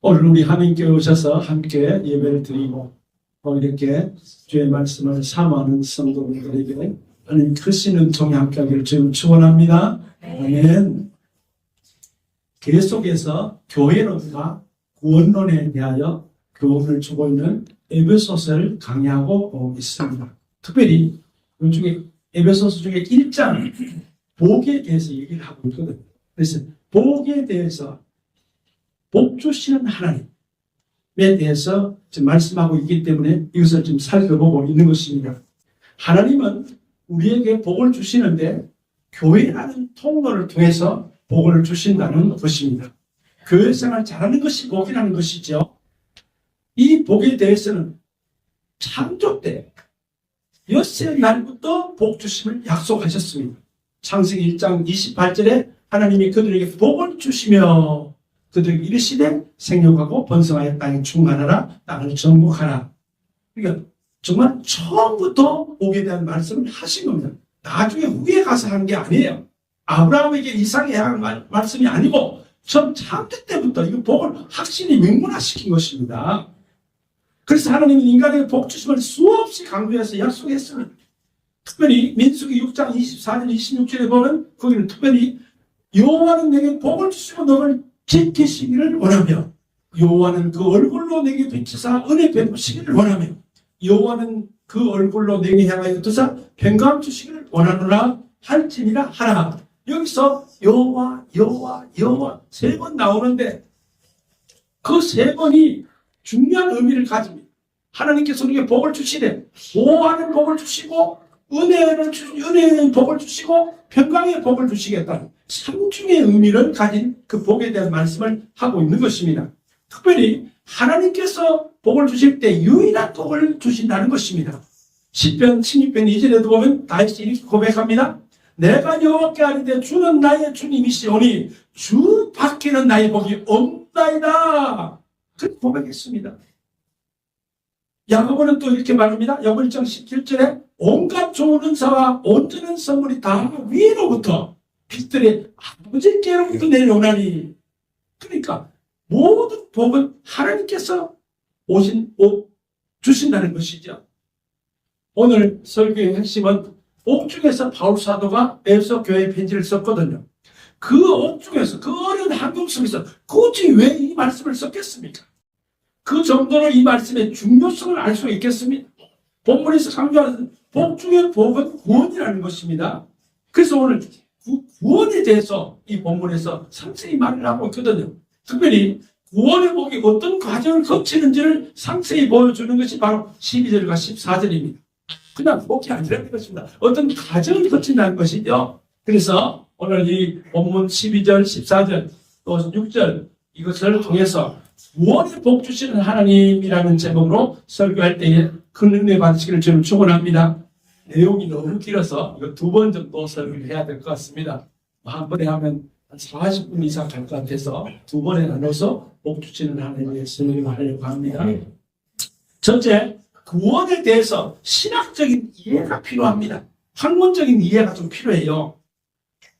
오늘 우리 하나님께 오셔서 함께 예배를 드리고 또 이렇게 주의 말씀을 사모하는 성도분들에게 하나님 크신 은총이 함께하기를 주님 축원합니다. 아멘. 계속해서 교회론과 구원론에 대하여 교훈을 주고 있는 에베소서를 강의하고 있습니다. 특별히 그 중에 에베소서 중에 1장 복에 대해서 얘기를 하고 있거든요. 그래서 복에 대해서 복 주시는 하나님에 대해서 지금 말씀하고 있기 때문에 이것을 지금 살펴보고 있는 것입니다. 하나님은 우리에게 복을 주시는데 교회라는 통로를 통해서 복을 주신다는 것입니다. 교회 생활 잘하는 것이 복이라는 것이죠. 이 복에 대해서는 창조 때 엿새 날부터 복 주심을 약속하셨습니다. 창세기 1장 28절에 하나님이 그들에게 복을 주시며 그들에게 이르시되 생육하고 번성하여 땅에 충만하라, 땅을 정복하라. 그러니까 정말 처음부터 복에 대한 말씀을 하신 겁니다. 나중에 후에 가서 한 게 아니에요. 아브라함에게 이삭에 한 말씀이 아니고 처음 창조 때부터 이 복을 확실히 명문화시킨 것입니다. 그래서 하나님은 인간에게 복 주심을 수없이 강조해서 약속했습니다. 특별히 민수기 6장 24절 26절에 보면 거기는 특별히 여호와는 내게 복을 주시고 너를 지키시기를 원하며 여호와는 그 얼굴로 내게 비치사 은혜 베푸시기를 원하며 여호와는 그 얼굴로 내게 향하여 드사 평강 주시기를 원하노라 할지니라 하라. 여기서 여호와 세 번 나오는데 그 세 번이 중요한 의미를 가집니다. 하나님께서 우리에게 복을 주시되 보호하는 복을 주시고 은혜의 복을 주시고 평강의 복을 주시겠다는 삼중의 의미를 가진 그 복에 대한 말씀을 하고 있는 것입니다. 특별히 하나님께서 복을 주실 때 유일한 복을 주신다는 것입니다. 시편 16편 2절에도 보면 다윗이 이렇게 고백합니다. 내가 여호와께 아뢰되 주는 나의 주님이시오니 주 밖에는 나의 복이 없나이다. 그렇게 고백했습니다. 야고보는 또 이렇게 말합니다. 야고보 1장 17절에 온갖 좋은 은사와 온전한 선물이 다 위로부터 빛들의 아버지께로부터 내려오나니. 그러니까 모든 복은 하나님께서 주신다는 것이죠. 오늘 설교의 핵심은 옥중에서 바울 사도가 에베소 교회 편지를 썼거든요. 그 옥중에서 그 어려운 환경 속에서 굳이 왜 이 말씀을 썼겠습니까? 그 정도로 이 말씀의 중요성을 알 수 있겠습니다. 본문에서 강조하는 복 중의 복은 구원이라는 것입니다. 그래서 오늘 구원에 대해서 이 본문에서 상세히 말을 하고 있거든요. 특별히 구원의 복이 어떤 과정을 거치는지를 상세히 보여주는 것이 바로 12절과 14절입니다. 그냥 복이 아니라는 것입니다. 어떤 과정을 거친다는 것이죠. 그래서 오늘 이 본문 12절, 14절, 또 6절 이것을 통해서 구원의 복 주시는 하나님이라는 제목으로 설교할 때에 큰 은혜 받으시기를 저는 축원합니다. 내용이 너무 길어서 이거 2번 정도 설교를 해야 될 것 같습니다. 한 번에 하면 한 40분 이상 갈 것 같아서 2번에 나눠서 복 주시는 하나님의 설교를 하려고 합니다. 첫째, 구원에 대해서 신학적인 이해가 필요합니다. 학문적인 이해가 좀 필요해요.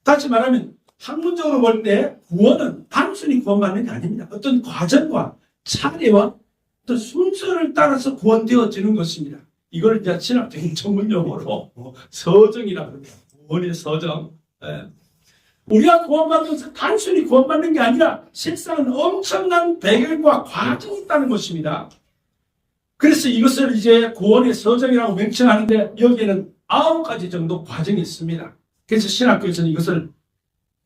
다시 말하면 학문적으로 볼 때 구원은 단순히 구원받는 게 아닙니다. 어떤 과정과 차례와 어떤 순서를 따라서 구원되어지는 것입니다. 이걸 이제 신학적인 전문용어로 서정이라고 합니다. 구원의 서정. 우리가 구원받는 것은 단순히 구원받는 게 아니라 실상은 엄청난 배경과 과정이 있다는 것입니다. 그래서 이것을 이제 구원의 서정이라고 명칭하는데 여기에는 9가지 정도 과정이 있습니다. 그래서 신학교에서는 이것을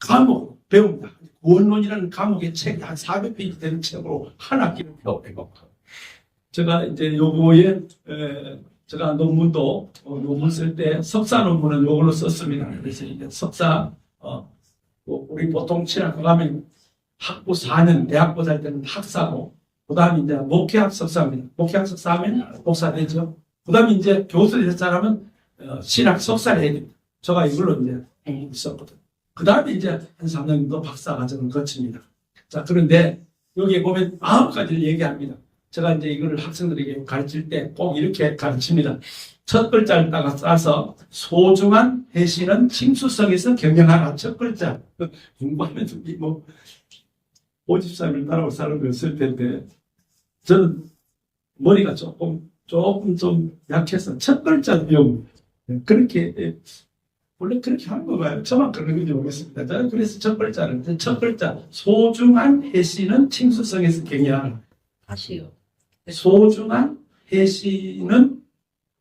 과목으로 배웁니다. 구원론이라는 과목의 책이 한 400페이지 되는 책으로 한 학기를 배워요. 제가 이제 요거에 제가 논문도 논문 쓸 때 석사 논문은 요걸로 썼습니다. 그래서 이제 석사 우리 보통 신학교 가면 학부 4년 대학부 살 때는 학사고 그 다음에 이제 목회학 석사입니다. 목회학 석사하면 목사 되죠. 그 다음에 이제 교수 될 사람은 신학 석사를 해야 됩니다. 제가 이걸로 이제 있었거든요. 그 다음에 이제 한 3년 정도 박사 과정을 거칩니다. 자, 그런데 여기에 보면 9가지를 얘기합니다. 제가 이제 이거를 학생들에게 가르칠 때 꼭 이렇게 가르칩니다. 첫 글자를 따서 소중한 해시는 칭수성에서 경영하라. 첫 글자. 공부하면 뭐 오집사님을 따라고 살았을 텐데, 저는 머리가 조금 좀 약해서 첫 글자 배웁니다. 그렇게, 원래 그렇게 하는 거 봐요. 저만 그런 건지 모르겠습니다. 저는 그래서 첫 글자, 소중한 해시는 칭수성에서 경외하라. 다시요. 소중한 해시는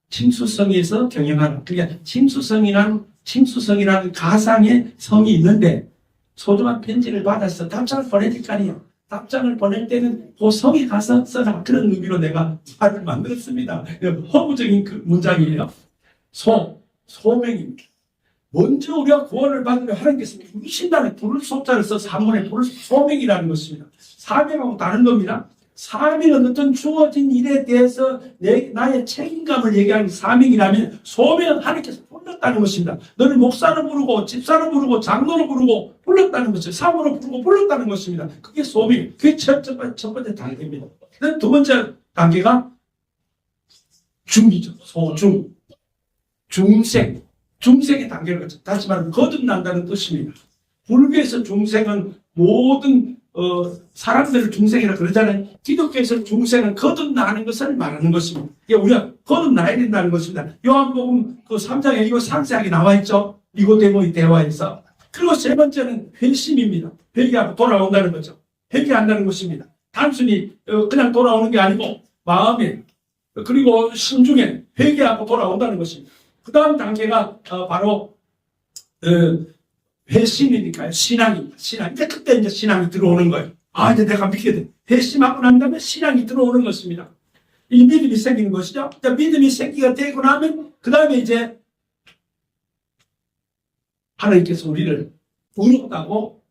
칭수성에서 경영하라. 그러니까 칭수성이라는 가상의 성이 있는데, 소중한 편지를 받아서 답장을 보낼 거 아니에요. 답장을 보낼 때는 그 성에 가서 써라. 그런 의미로 내가 말을 만들었습니다. 허구적인 그 문장이에요. 소명입니다. 먼저 우리가 구원을 받으려 하나님께서 이신단에 부를 소자를 써서 한 번에 부를 소명이라는 것입니다. 사명하고 다른 겁니다. 사명은 어떤 주어진 일에 대해서 나의 책임감을 얘기하는 사명이라면, 소명은 하나님께서 불렀다는 것입니다. 너를 목사로 부르고 집사로 부르고 장로로 부르고 불렀다는 것이죠. 사모로 부르고 불렀다는 것입니다. 그게 소명. 그게 첫 번째 단계입니다. 두 번째 단계가 중이죠. 소중. 중생. 중생의 단계를 거쳐. 다시 말하면 거듭난다는 뜻입니다. 불교에서 중생은 모든 사람들을 중생이라 그러잖아요. 기독교에서 중생은 거듭나는 것을 말하는 것입니다. 이게 우리가 거듭나야 된다는 것입니다. 요한복음 그 3장에 이거 상세하게 나와 있죠. 니고데모의 대화에서. 그리고 세 번째는 회심입니다. 회개하고 돌아온다는 거죠. 회개한다는 것입니다. 단순히 그냥 돌아오는 게 아니고 마음에 그리고 심중에 회개하고 돌아온다는 것입니다. 그 다음 단계가 바로 회심이니까요. 신앙입니다. 신앙. 이제 그때 이제 신앙이 들어오는 거예요. 아, 이제 내가 믿게 돼. 회심하고 난 다음에 신앙이 들어오는 것입니다. 이 믿음이 생기는 것이죠. 믿음이 생기가 되고 나면 그 다음에 이제 하나님께서 우리를 의롭다고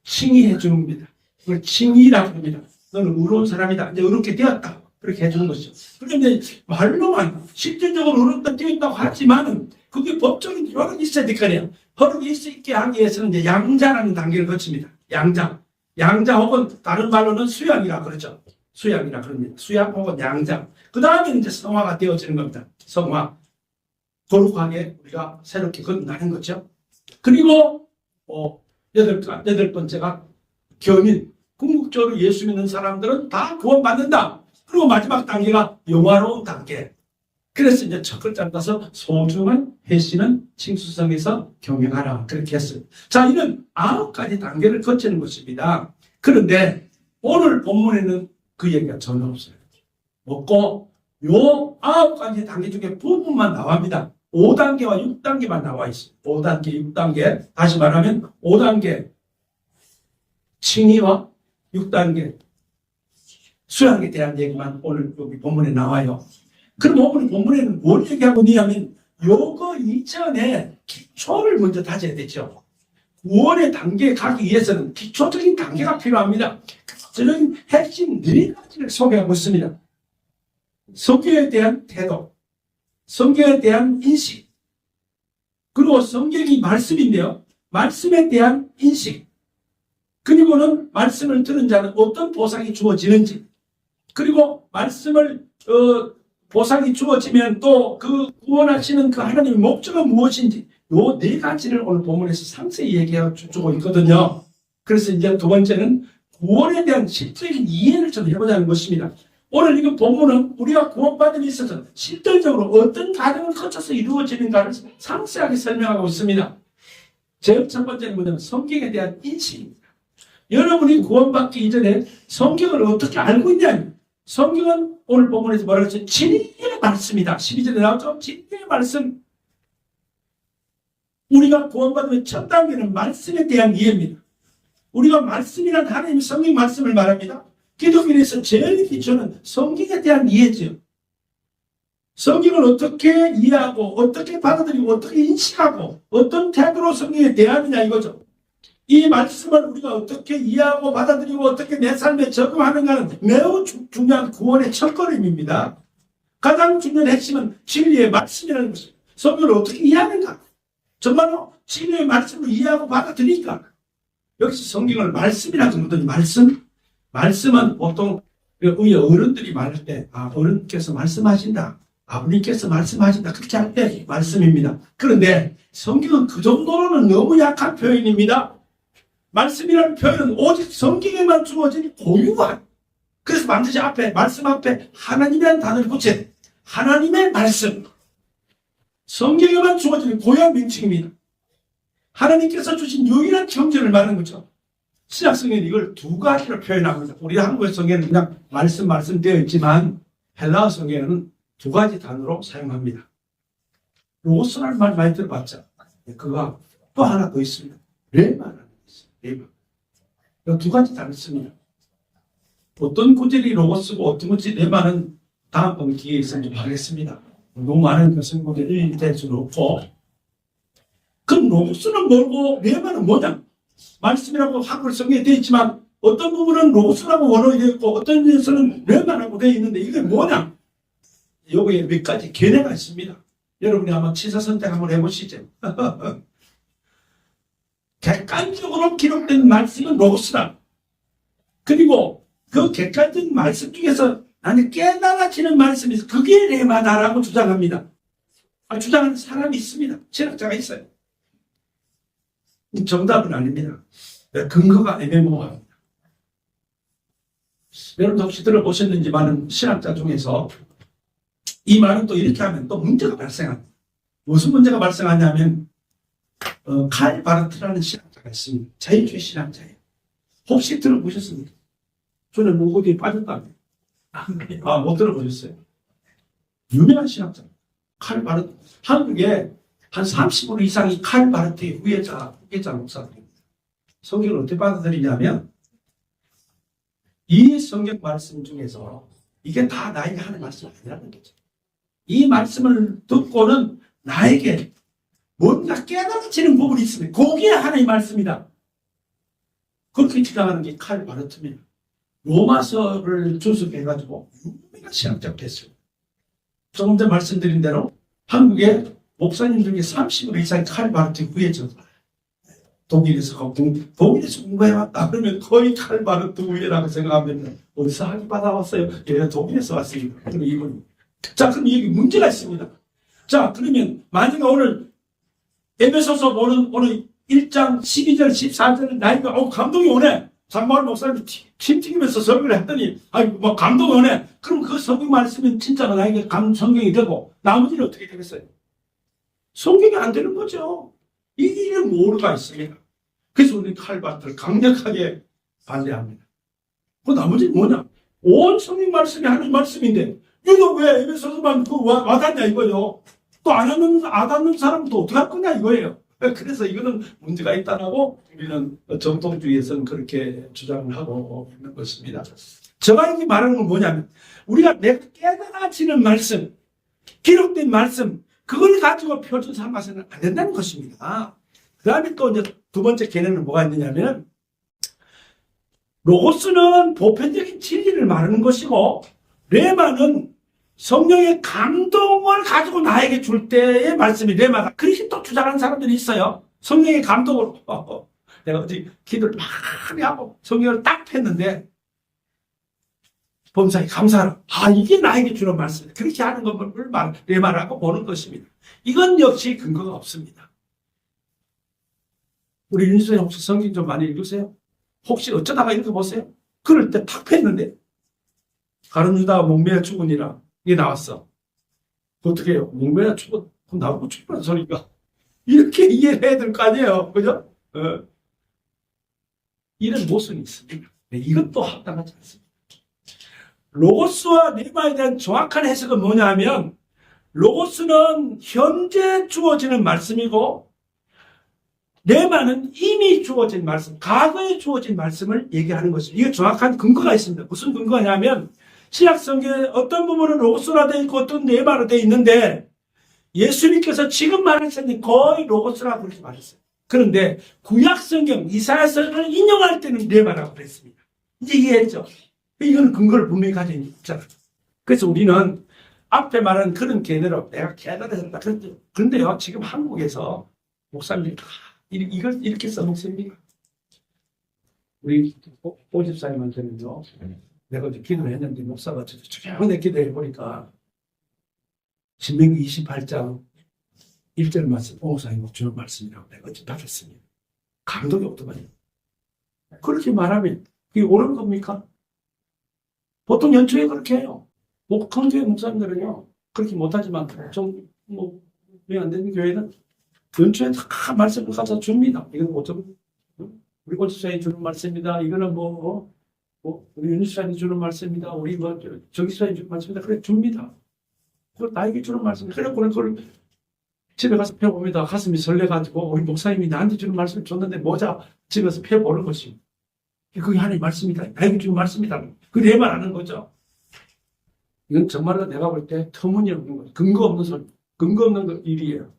칭의해 줍니다. 그걸 칭의라고 합니다. 너는 의로운 사람이다. 이제 의롭게 되었다. 그렇게 해주는 것이죠. 그런데 말로만 실질적으로 의롭다 되었다고 하지만 그게 법적인 효력이 있어야 될 거예요. 허락이 있게 하기 위해서는 이제 양자라는 단계를 거칩니다. 양자 혹은 다른 말로는 수양이라 그러죠. 수양이라 그럽니다. 수양 혹은 양자. 그 다음에 이제 성화가 되어지는 겁니다. 성화. 거룩하게 우리가 새롭게 거듭나는 거죠. 그리고 여덟 번째가 겸인. 궁극적으로 예수 믿는 사람들은 다 구원받는다. 그리고 마지막 단계가 영화로운 단계. 그래서 이제 첫 글자를 따서 소중한 회시는 칭수성에서 경영하라. 그렇게 했어요. 자, 이런 9가지 단계를 거치는 것입니다. 그런데 오늘 본문에는 그 얘기가 전혀 없어요. 없고, 요 9가지 단계 중에 부분만 나옵니다. 5단계와 6단계만 나와 있어요. 5단계, 6단계. 다시 말하면 5단계 칭의와 6단계 수양에 대한 얘기만 오늘 여기 본문에 나와요. 그럼 오늘 본문에는 뭘 얘기하고 있냐면 요거 이전에 기초를 먼저 다져야 되죠. 구원의 단계에 가기 위해서는 기초적인 단계가 필요합니다. 기초적인 핵심 4가지를 소개하고 있습니다. 성경에 대한 태도, 성경에 대한 인식, 그리고 성경이 말씀인데요. 말씀에 대한 인식, 그리고는 말씀을 들은 자는 어떤 보상이 주어지는지, 그리고 말씀을 보상이 주어지면 또 그 구원하시는 그 하나님의 목적은 무엇인지, 요 4가지를 오늘 본문에서 상세히 얘기해 주고 있거든요. 그래서 이제 두 번째는 구원에 대한 실질적인 이해를 좀 해보자는 것입니다. 오늘 이거 본문은 우리가 구원받은 데 있어서 실질적으로 어떤 과정을 거쳐서 이루어지는가를 상세하게 설명하고 있습니다. 제일 첫 번째는 뭐냐면 성경에 대한 인식입니다. 여러분이 구원받기 이전에 성경을 어떻게 알고 있냐? 성경은 오늘 본문에서 뭐라고 했죠? 진리의 말씀이다. 12절에 나오죠? 진리의 말씀. 우리가 구원받으면 첫 단계는 말씀에 대한 이해입니다. 우리가 말씀이란 하나님의 성경 말씀을 말합니다. 기독교에서 제일 기초는 성경에 대한 이해죠. 성경을 어떻게 이해하고 어떻게 받아들이고 어떻게 인식하고 어떤 태도로 성경에 대하느냐 이거죠. 이 말씀을 우리가 어떻게 이해하고 받아들이고 어떻게 내 삶에 적용하는가는 매우 중요한 구원의 첫걸음입니다. 가장 중요한 핵심은 진리의 말씀이라는 것입니다. 성경을 어떻게 이해하는가? 정말로 진리의 말씀을 이해하고 받아들이니까 여기서 성경을 말씀이라고 하더니 말씀은 보통 우리 어른들이 말할 때 어른께서 말씀하신다. 아버님께서 말씀하신다. 그렇게 할 때 말씀입니다. 그런데 성경은 그 정도로는 너무 약한 표현입니다. 말씀이라는 표현은 오직 성경에만 주어진 고유한, 그래서 반드시 앞에 말씀 앞에 하나님이라는 단어를 붙여야 돼. 하나님의 말씀, 성경에만 주어지는 고유한 명칭입니다. 하나님께서 주신 유일한 경전을 말하는 거죠. 신약 성경은 이걸 두 가지로 표현합니다. 우리 한국의 성경은 그냥 말씀 되어 있지만 헬라어 성경에는 두 가지 단어로 사용합니다. 로고스라는 말 많이 들어봤죠. 그거 또 하나 더 있습니다. 레마라는 게 있어요. 레마. 두 가지 단어 씁니다. 어떤 구절이 로고스고 어떤 구절이 레마는 다음번 기회에 있어서 좀 하겠습니다. 너무 많은 것은 일일이 될 수는 없고. 그럼 로고스는 뭐고 레마는 뭐냐? 말씀이라고 한글 성경에 되어 있지만 어떤 부분은 로고스라고 원어에 되어 있고 어떤 데서는 레마라고 되어 있는데 이게 뭐냐? 여기에 몇 가지 견해가 있습니다. 여러분이 한번 취사 선택 한번 해보시죠. 객관적으로 기록된 말씀은 로고스다. 그리고 그 객관적인 말씀 중에서 나는 깨달아지는 말씀이 있어. 그게 레마다라고 주장합니다. 주장하는 사람이 있습니다. 신학자가 있어요. 정답은 아닙니다. 근거가 애매모호합니다. 여러분 혹시 들어보셨는지 많은 신학자 중에서 이 말은 또 이렇게 하면 또 문제가 발생합니다. 무슨 문제가 발생하냐면 칼 바르트라는 신학자가 있습니다. 자유주의 신학자예요. 혹시 들어보셨습니까? 저는 뭐 어디에 빠졌다며. 못 들어보셨어요? 유명한 신학자 칼 바르트. 한국에 한 30% 이상이 칼 바르트의 후계자 목사들입니다. 성경을 어떻게 받아들이냐면 이 성경 말씀 중에서 이게 다 나에게 하는 말씀이 아니라는 거죠. 이 말씀을 듣고는 나에게 뭔가 깨달아지는 부분이 있습니다. 그게 하나의 말씀이다. 그렇게 주장하는 게 칼 바르트입니다. 로마서를 주석해가지고 유명한 신학자가 됐어요. 조금 전에 말씀드린 대로 한국에 목사님 중에 30% 이상이 칼 바르트 후예죠. 독일에서 공부해왔다. 그러면 거의 칼 바르트 후예라고 생각하면 어디서 학위 받아왔어요? 얘가 독일에서 왔으니까. 그럼 이분. 자, 그럼 여기 문제가 있습니다. 자, 그러면 만약에 오늘 에베소서 오늘 1장 12절 14절을 나이가 감동이 오네. 장마을 목사님 침 튀기면서 설교를 했더니 뭐 감동이 오네. 그럼 그 성경 말씀은 진짜가 나에게 성경이 되고 나머지는 어떻게 되겠어요? 성경이 안 되는 거죠. 이 일은 모르가 있습니다. 그래서 우리는 칼바트를 강력하게 반대합니다. 그 나머지는 뭐냐? 온 성경 말씀이 하는 말씀인데 이거 왜 에베소서만 와닿냐 이거요. 또 안 하는 사람도 어떻게 할 거냐 이거예요. 그래서 이거는 문제가 있다라고 우리는 정통주의에서는 그렇게 주장을 하고 있는 것입니다. 제가 이렇게 말하는 건 뭐냐면 우리가 내가 깨달아지는 말씀, 기록된 말씀 그걸 가지고 표준 삼아서는 안 된다는 것입니다. 그 다음에 또 이제 두 번째 개념은 뭐가 있느냐면 로고스는 보편적인 진리를 말하는 것이고 레마는 성령의 감동을 가지고 나에게 줄 때의 말씀이 레마다. 그렇게 또 주장하는 사람들이 있어요. 성령의 감동으로 내가 어디 기도를 많이 하고 성령을 딱 폈는데 범사에 감사하라. 이게 나에게 주는 말씀. 그렇게 하는 것을 레마라고 보는 것입니다. 이건 역시 근거가 없습니다. 우리 윤수님 혹시 성경 좀 많이 읽으세요? 혹시 어쩌다가 읽어보세요? 그럴 때 탁 폈는데 가룟 유다가 목매어 죽으니라 이게 나왔어. 어떻게 해요? 목매어 죽어. 그럼 나보고 죽으라는 소리가. 이렇게 이해를 해야 될 거 아니에요. 그죠? 이런 모순이 있습니다. 이것도 합당하지 않습니다. 로고스와 레마에 대한 정확한 해석은 뭐냐 하면 로고스는 현재 주어지는 말씀이고 레마는 이미 주어진 말씀, 과거에 주어진 말씀을 얘기하는 것입니다. 이게 정확한 근거가 있습니다. 무슨 근거냐면 신약 성경에 어떤 부분은 로고스라 되어 있고 어떤 레마로 되어 있는데 예수님께서 지금 말하셨는데 거의 로고스라고 그렇게 말했어요. 그런데 구약 성경 이사야서를 인용할 때는 레마라고 그랬습니다. 이제 이해했죠? 이건 근거를 분명히 가지고 있잖아요. 그래서 우리는 앞에 말한 그런 개념으로 내가 깨달았다. 그런데요, 지금 한국에서 목사님들이 이걸 이렇게 써먹습니다. 우리 오집사님한테는요, 내가 어제 기도를 했는데 목사가 조용히 기도해 보니까 신명기 28장 1절 말씀, 목사님 주는 말씀이라고 내가 어제 받았습니다. 감동이 없더만요. 그렇게 말하면 그게 옳은 겁니까? 보통 연초에 그렇게 해요. 큰 교회 목사님들은요, 그렇게 못하지만, 왜 안 되는 교회는 연초에 다 말씀을 갖다 줍니다. 이건 우리 고집사에 주는 말씀입니다. 이거는 우리 윤수사에 주는 말씀입니다. 우리 정기사에 주는 말씀입니다. 그래, 줍니다. 그걸 나에게 주는 말씀입니다. 그래, 그걸 집에 가서 펴봅니다. 가슴이 설레가지고, 우리 목사님이 나한테 주는 말씀을 줬는데, 모자 집에서 펴보는 것입니다. 그게 하나님의 말씀이다. 나에게 주는 말씀이다. 그게 내 말 하는 거죠. 이건 정말로 내가 볼 때 터무니없는 거예요. 근거 없는 소리, 근거 없는 일이에요.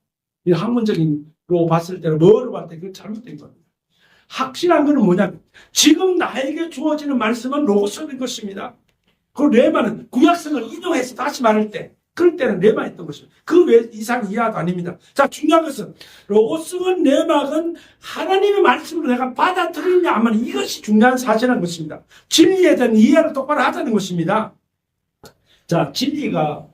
이 학문적인로 봤을 때는 뭐로 봤을 때 그건 잘못된 겁니다. 확실한 거는 뭐냐면 지금 나에게 주어지는 말씀은 로고스인 것입니다. 그리고 레마는 구약성을 인용해서 다시 말할 때 그럴 때는 레마 했던 것입니다. 그 외 이상 이하도 아닙니다. 자, 중요한 것은 로고스는 레마는 하나님의 말씀으로 내가 받아들이냐 안 하면 이것이 중요한 사실인 것입니다. 진리에 대한 이해를 똑바로 하자는 것입니다. 자, 진리가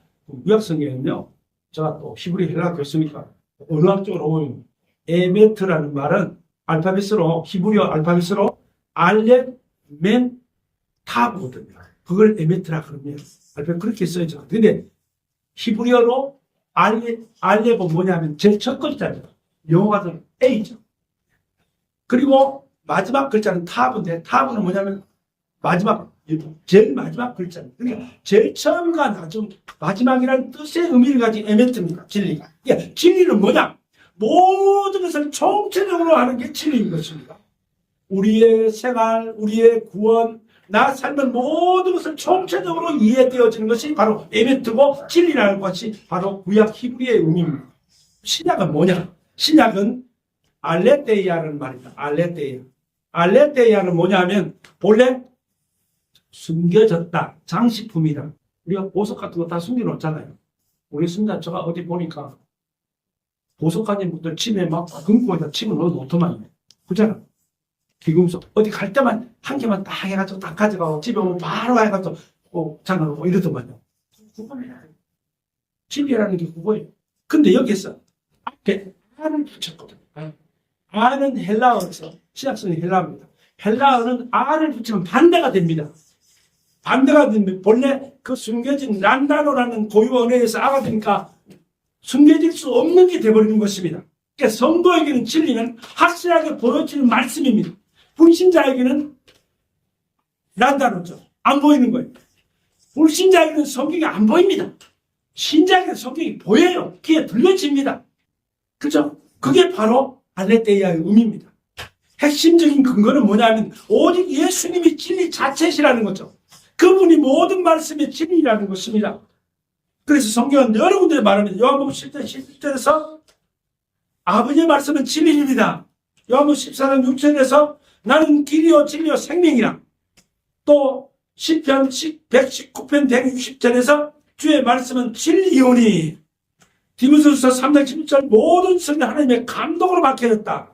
구약성에는요, 제가 또 히브리 헬라 교수니까 언어학적으로 보면 에메트라는 말은 알파벳으로 히브리어 알파벳으로 알렙 맨 타거든요. 그걸 에메트라 그럽니다. 알파벳 그렇게 써있죠. 근데 히브리어로 알렙은 뭐냐면 제일 첫 글자입니다. 영어가는 A죠. 그리고 마지막 글자는 타브인데 타브는 뭐냐면 제일 마지막 글자입니다. 그러니까 제일 처음과 마지막이라는 뜻의 의미를 가진 에메트입니다. 진리가. 그러니까 진리는 뭐냐? 모든 것을 총체적으로 하는 게 진리인 것입니다. 우리의 생활, 우리의 구원, 나 삶은 모든 것을 총체적으로 이해되어지는 것이 바로 에메트고 진리라는 것이 바로 구약 히브리의 의미입니다. 신약은 뭐냐? 신약은 알레테이아라는 말입니다. 알레테이아. 알레테이아는 뭐냐면 본래 숨겨졌다. 장식품이다. 우리가 보석 같은 거 다 숨겨놓잖아요. 우리 순자처가 어디 보니까 보석 가진 분들 침에 막 금고에다 침을 넣어놓더만요. 그잖아. 귀금속. 어디 갈 때만 한 개만 딱 해가지고 딱 가져가고 집에 오면 바로 해가지고 장난하고 이러더만요. 그거예요. 진리라는 게 그거예요. 근데 여기서 앞에 아를 붙였거든요. 아는 헬라어에서 시작성이 헬라어입니다. 헬라어는 아를 붙이면 반대가 됩니다. 반대가 되면 본래 그 숨겨진 란다노라는 고유 언어에서 아가 되니까 숨겨질 수 없는 게 되어버리는 것입니다. 그러니까 성도에게는 진리는 확실하게 보여지는 말씀입니다. 불신자에게는 란다노죠. 안 보이는 거예요. 불신자에게는 성경이 안 보입니다. 신자에게는 성경이 보여요. 귀에 들려집니다. 그죠? 그게 바로 알레테이아의 의미입니다. 핵심적인 근거는 뭐냐면 오직 예수님이 진리 자체시라는 거죠. 그분이 모든 말씀의 진리라는 것입니다. 그래서 성경은 여러 군데 말합니다. 요한복음 10장 11절에서 아버지의 말씀은 진리입니다. 요한복음 14장 6절에서 나는 길이요 진리요 생명이라. 또 시편 119편 160절에서 주의 말씀은 진리오니. 디모데후서 3장 11절 모든 성경 하나님의 감동으로 박혀졌다.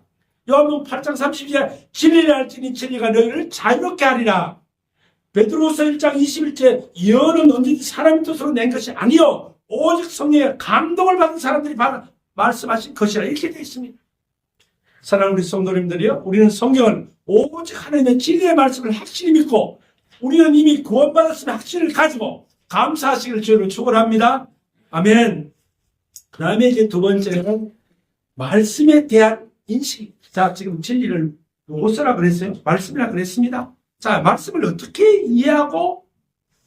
요한복음 8장 32절 진리를 알지니 진리가 너희를 자유롭게 하리라. 베드로서 1장 21절 예언은 언제든지 사람의 뜻으로 낸 것이 아니요 오직 성령의 감동을 받은 사람들이 말씀하신 것이라 이렇게 되어 있습니다. 사랑하는 우리 성도님들이요, 우리는 성경을 오직 하나님의 진리의 말씀을 확실히 믿고 우리는 이미 구원받았음의 확신을 가지고 감사하시기를 주로 축원합니다. 아멘. 그 다음에 이제 두 번째는 말씀에 대한 인식. 자, 지금 진리를 로고스라 그랬어요. 말씀이라 그랬습니다. 자, 말씀을 어떻게 이해하고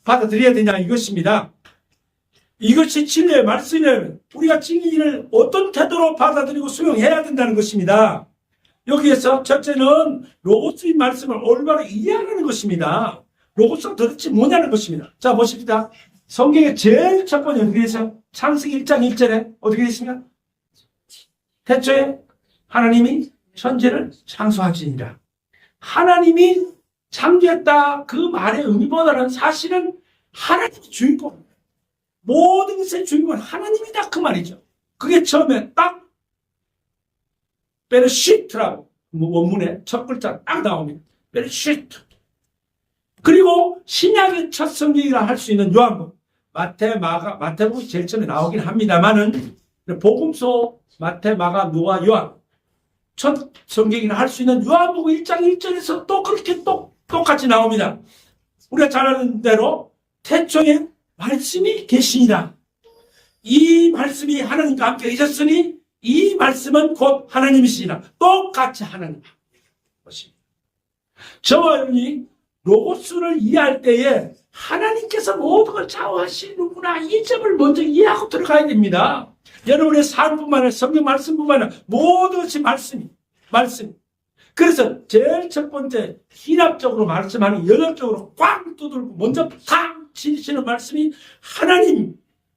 받아들여야 되냐 이것입니다. 이것이 진리의 말씀이라면 우리가 진리를 어떤 태도로 받아들이고 수용해야 된다는 것입니다. 여기에서 첫째는 로고스의 말씀을 올바로 이해하는 것입니다. 로고스가 도대체 뭐냐는 것입니다. 자, 보십시다. 성경의 제일 첫 번째 어떻게 되어 창세기 1장 1절에 어떻게 되어 있습니까? 태초에 하나님이 천지를 창조하시니라. 하나님이 창조했다 그 말의 의미보다는 사실은 하나님이 주인공, 모든 것의 주인공은 하나님이다 그 말이죠. 그게 처음에 딱 베르시트라고 원문에 첫 글자 딱 나옵니다. 베르시트. 그리고 신약의 첫 성경이라 할 수 있는 요한복음, 마태복음이 제일 처음에 나오긴 합니다만은 복음서 마태, 마가, 누가, 요한 첫 성경이나 할 수 있는 요한복음 1장 1절에서 또 그렇게 똑같이 나옵니다. 우리가 잘 아는 대로 태초에 말씀이 계시니라. 이 말씀이 하나님과 함께 계셨으니 이 말씀은 곧 하나님이시니라. 똑같이 하나님 것입니다. 저와 여러분이 로고스를 이해할 때에 하나님께서 모든 걸 좌우하시는구나, 이 점을 먼저 이해하고 들어가야 됩니다. 여러분의 삶뿐만 아니라 성경 말씀뿐만 아니라 모든 것이 말씀. 그래서 제일 첫 번째 희납적으로 말씀하는, 연합적으로 꽉 두들고 먼저 탁 치시는 말씀이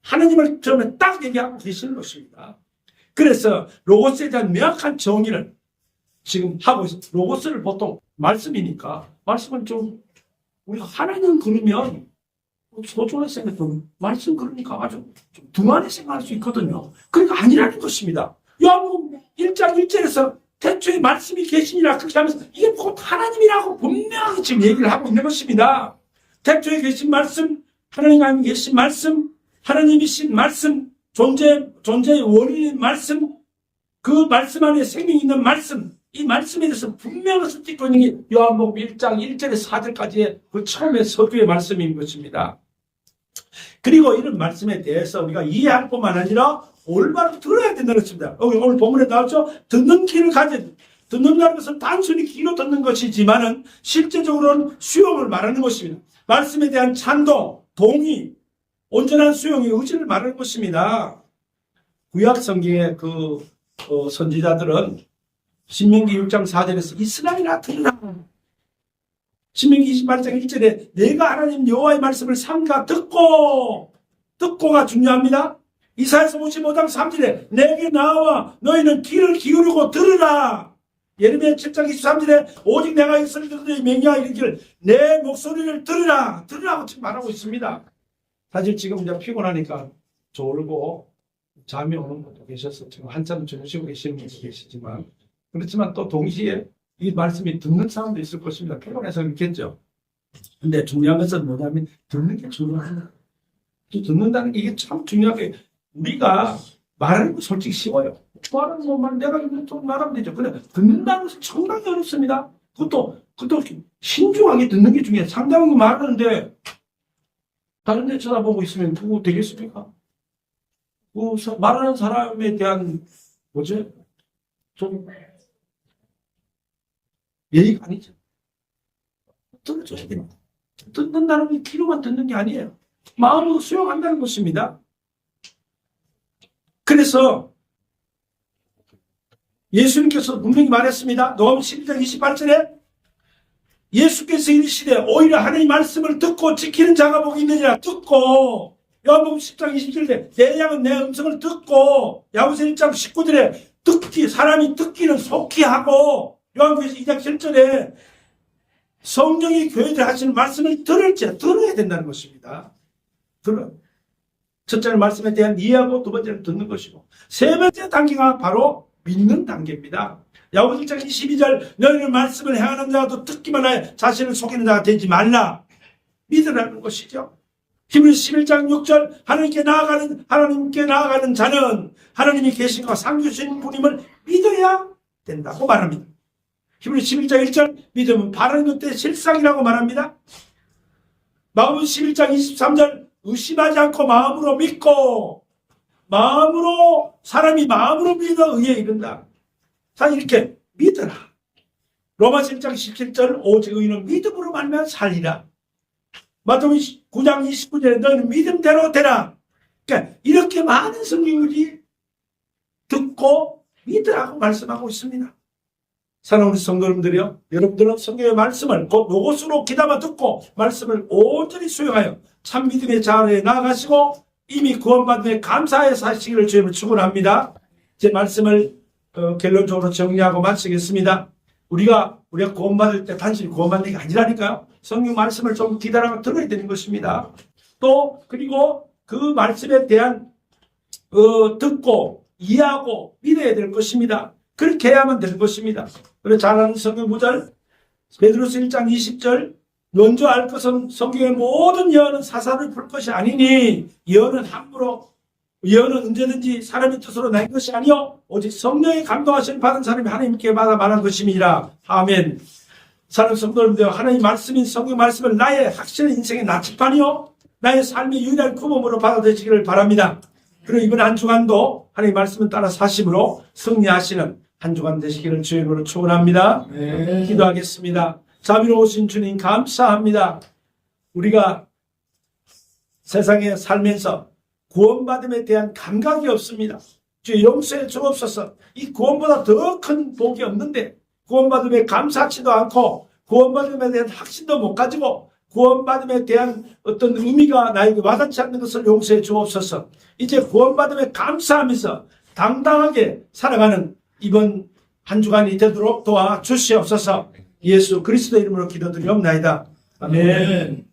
하나님을 처음에 딱 얘기하고 계시는 것입니다. 그래서 로고스에 대한 명확한 정의를 지금 하고 있습니다. 로고스를 보통 말씀이니까, 말씀은 좀 우리가 하나님 그러면 소중하게 생각하면 말씀 그러니까 아주 좀 둥하게 생각할 수 있거든요. 그러니까 아니라는 것입니다. 요한복음 1장 1절에서 태초에 말씀이 계시니라 그렇게 하면서 이게 곧 하나님이라고 분명히 지금 얘기를 하고 있는 것입니다. 태초에 계신 말씀, 하나님 안에 계신 말씀, 하나님이신 말씀, 존재의 원리인 말씀, 그 말씀 안에 생명이 있는 말씀, 이 말씀에 대해서 분명히 찍고 있는 게 요한복음 1장 1절에서 4절까지의 그 처음의 서두의 말씀인 것입니다. 그리고 이런 말씀에 대해서 우리가 이해할 뿐만 아니라 올바로 들어야 된다는 것입니다. 오늘 본문에 나왔죠? 듣는 귀를 듣는다는 것은 단순히 귀로 듣는 것이지만은 실제적으로는 수용을 말하는 것입니다. 말씀에 대한 찬동, 동의, 온전한 수용의 의지를 말하는 것입니다. 구약 성경의 선지자들은 신명기 6장 4절에서 이스라엘아 들으라. 신명기 28장 1절에 내가 하나님 여호와의 말씀을 삼가 듣고가 중요합니다. 이사야서 55장 3절에 내게 나와 너희는 귀를 기울이고 들으라. 예레미야 7장 23절에 오직 내가 이스라엘들에게 명령하 이르기를 내 목소리를 들으라고 지금 말하고 있습니다. 사실 지금 이제 피곤하니까 졸고 잠이 오는 분도 계셔서 지금 한참 주무시고 계시는 분도 계시지만, 그렇지만 또 동시에 이 말씀이 듣는 사람도 있을 것입니다. 피곤해서 그렇겠죠. 근데 중요한 것은 뭐냐면 듣는 게 중요합니다. 듣는다는 게 이게 참 중요하게, 우리가 말하는 거 솔직히 쉬워요. 말하는 것만 내가 좀 말하면 되죠. 근데 듣는다는 것은 상당히 어렵습니다. 그것도 신중하게 듣는 게 중요해요. 상대방이 말하는데 다른 데 쳐다보고 있으면 그거 되겠습니까? 말하는 사람에 대한 좀 예의가 아니죠. 들어줘야 됩니다. 듣는다는 게 귀로만 듣는 게 아니에요. 마음으로 수용한다는 것입니다. 그래서 예수님께서 분명히 말했습니다. 녹음 12장 28절에 예수께서 이르시되 오히려 하나님의 말씀을 듣고 지키는 자가 복이 있느니라. 듣고, 요한복음 10장 20절에 내 양은 내 음성을 듣고, 야고보서 1장 19절에 사람이 듣기는 속히 하고, 요한복음 2장 7절에 성령이 교회들 하시는 말씀을 들어야 된다는 것입니다. 첫째는 말씀에 대한 이해하고, 두 번째는 듣는 것이고, 세 번째 단계가 바로 믿는 단계입니다. 야고보서 1장 22절 너희는 말씀을 행하는 자도 듣기만 하여 자신을 속이는 자가 되지 말라. 믿으라는 것이죠. 히브리서 11장 6절 하나님께 나아가는 자는 하나님이 계신과 상주신 분임을 믿어야 된다고 말합니다. 히브리서 11장 1절 믿음은 바라는 것 실상이라고 말합니다. 마가복음 11장 23절 의심하지 않고 마음으로 믿고, 사람이 마음으로 믿어 의에 이른다. 사실 이렇게 믿어라. 로마서 1장 17절 오직 의인은 믿음으로 말미암아 살리라. 마태복음 9장 29절에 너희는 믿음대로 되라. 그러니까 이렇게 많은 성경들이 듣고 믿으라고 말씀하고 있습니다. 사랑하는 성도 여러분들이요, 여러분들은 성경의 말씀을 곧 로고스로 귀담아 듣고 말씀을 온전히 수용하여 참 믿음의 자리에 나아가시고 이미 구원받은 감사의 사실을 주님을 축원합니다. 제 말씀을 결론적으로 정리하고 마치겠습니다. 우리가 구원받을 때 단순히 구원받는 게 아니라니까요. 성경 말씀을 좀 기다려 들어야 되는 것입니다. 또 그리고 그 말씀에 대한 듣고 이해하고 믿어야 될 것입니다. 그렇게 해야만 되는 것입니다. 그래서 잘 아는 성경 구절 베드로서 1장 20절 먼저 알 것은 성경의 모든 예언은 사사를 풀 것이 아니니 예언은 함부로 예언은 언제든지 사람의 뜻으로 난 것이 아니요 오직 성령의 감동하심을 받은 사람이 하나님께 받아 말한 것임이라. 아멘. 사랑하는 성도님들, 하나님 말씀인 성경 말씀을 나의 확실한 인생의 나침반이요 나의 삶의 유일한 구멍으로 받아들이시기를 바랍니다. 그리고 이번 한 주간도 하나님 말씀을 따라 사심으로 승리하시는 한 주간 되시기를 주의 이름으로 축원합니다. 네. 기도하겠습니다. 자비로우신 주님 감사합니다. 우리가 세상에 살면서 구원받음에 대한 감각이 없습니다. 주 용서해 주옵소서. 이 구원보다 더 큰 복이 없는데 구원받음에 감사하지도 않고 구원받음에 대한 확신도 못 가지고 구원받음에 대한 어떤 의미가 나에게 와닿지 않는 것을 용서해 주옵소서. 이제 구원받음에 감사하면서 당당하게 살아가는 이번 한 주간이 되도록 도와주시옵소서. 예수 그리스도 이름으로 기도드리옵나이다. 아멘.